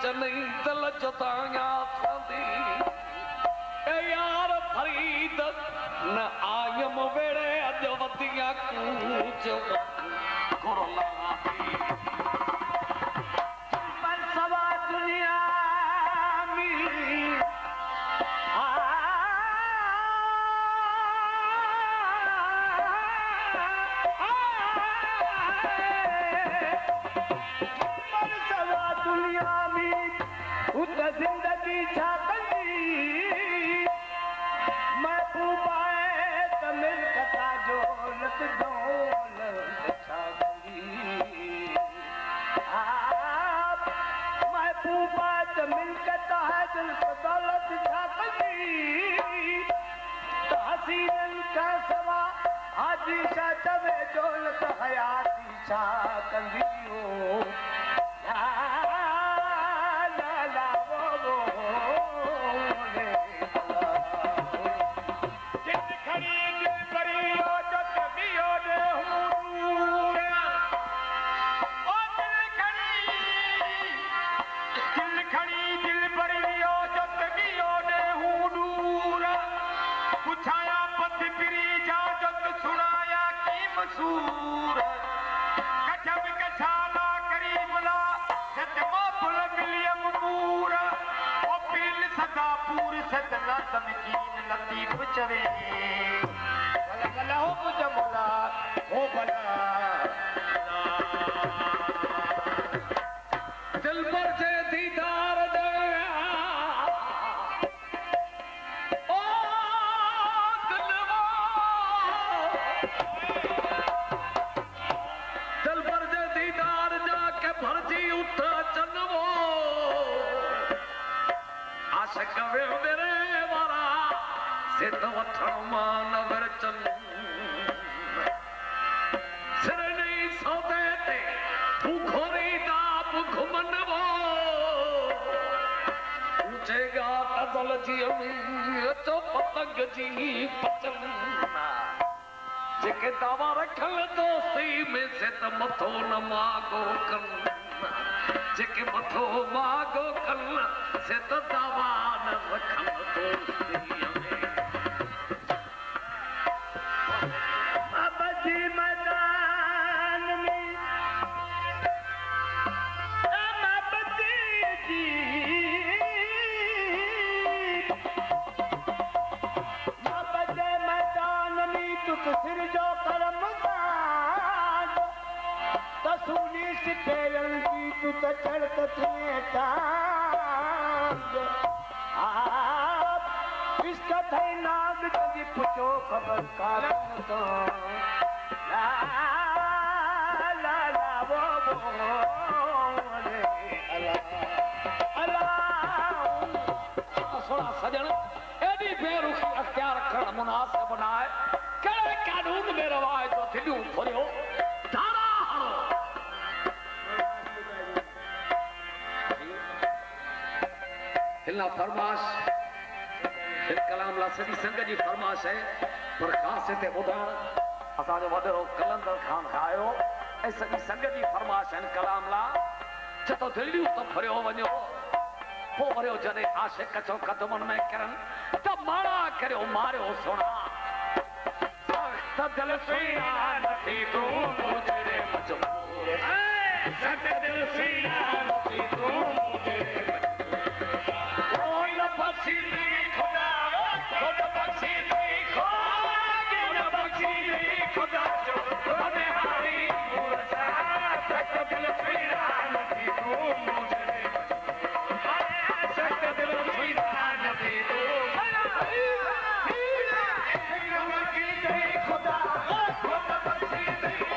चनई दिल जताया संदी ए यार फरीद न आयम वेड़े अज वतिया कूच कुरला पर सवा दुनिया जिंदगी छा कंदी महबूबा त मिलकता दौलत छा कंदी महबूबा त मिलकता दौलत छा कंदी त हसीनन का सवा हाजी छा चवे दौलत हयाती छा कंदी हो लतीफ चवे भला भला हो मुझे मोला हो भला दिल पर से दीदार दया ओ दिल पर से दीदार जाके भरजी उठा चनवो आशिक वे मेरे वठण चल सिर नहीं सौदे ते तू घोरी दाब घुमन वो ऊंचे घाट दल जी अचो पतंग जी पचन जेके दावा रखल दोस्ती में से त मथो न मागो कन जेके मथो मागो कन से त दावा न रखल दोस्ती खबर तो ला ला ला वो सोना सजन एडी बेरुखी अख्तियार करण मुनासिब न आहे कहिड़े कानून में रवाज जो थिॾियूं फुरियो धारा हणो हिन फरमाश हिन कलाम ला सॼी संगत जी फरमाश है पर ख़ास हिते ॿुधण असांजो वॾो कलंदर खान आयो ऐं सॼी संगत जी फरमाश आहिनि कलाम ला चतो दिलियूं त फरियो वञो पोइ वरियो जॾहिं आशिक़ छो कदमनि में किरनि त माड़ा करियो मारियो सोना सख़्त दिल सीना नथी तूं मुझे मजबूर सख़्त दिल सीना नथी तूं मुझे मजबूर ओ न बख्शी खुदा खुद बख्शी खुदा जो बनिहारी मुरसा सख़्त दिल सीना नथी तूं मुझे सख़्त दिल सीना नथी तूं खुदा खुद बख्शी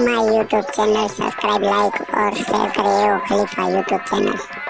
my YouTube channel subscribe like और शेयर करें खलीफा यूट्यूब चैनल।